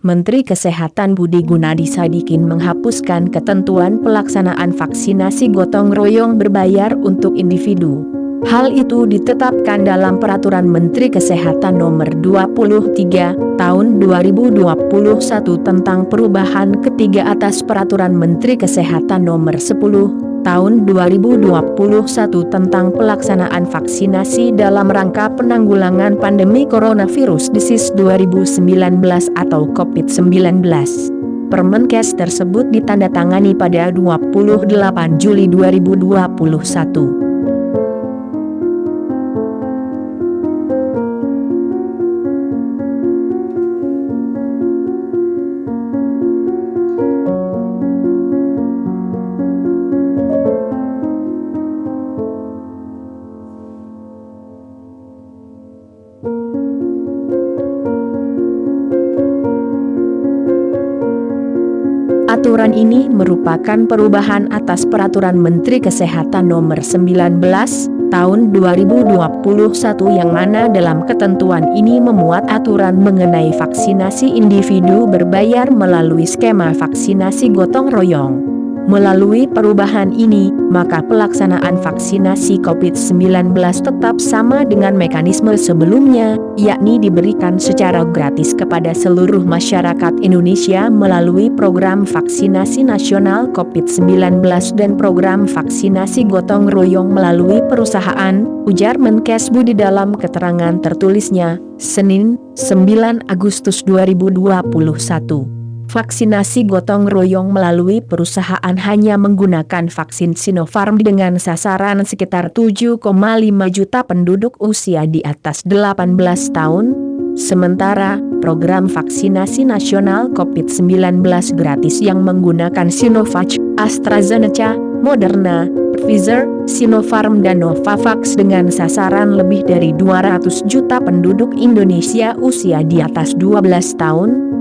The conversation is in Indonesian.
Menteri Kesehatan Budi Gunadi Sadikin menghapuskan ketentuan pelaksanaan vaksinasi gotong royong berbayar untuk individu. Hal itu ditetapkan dalam Peraturan Menteri Kesehatan Nomor 23 Tahun 2021 tentang perubahan ketiga atas Peraturan Menteri Kesehatan Nomor 10 Tahun 2021 tentang pelaksanaan vaksinasi dalam rangka penanggulangan pandemi coronavirus disease 2019 atau COVID-19. Permenkes tersebut ditandatangani pada 28 Juli 2021. Aturan ini merupakan perubahan atas Peraturan Menteri Kesehatan Nomor 19 Tahun 2021 yang mana dalam ketentuan ini memuat aturan mengenai vaksinasi individu berbayar melalui skema vaksinasi gotong royong. Melalui perubahan ini, maka pelaksanaan vaksinasi COVID-19 tetap sama dengan mekanisme sebelumnya, yakni diberikan secara gratis kepada seluruh masyarakat Indonesia melalui program vaksinasi nasional COVID-19 dan program vaksinasi gotong royong melalui perusahaan, ujar Menkes Budi dalam keterangan tertulisnya, Senin, 9 Agustus 2021. Vaksinasi gotong royong melalui perusahaan hanya menggunakan vaksin Sinopharm dengan sasaran sekitar 7,5 juta penduduk usia di atas 18 tahun. Sementara, program vaksinasi nasional COVID-19 gratis yang menggunakan Sinovac, AstraZeneca, Moderna, Pfizer, Sinopharm dan Novavax dengan sasaran lebih dari 200 juta penduduk Indonesia usia di atas 12 tahun.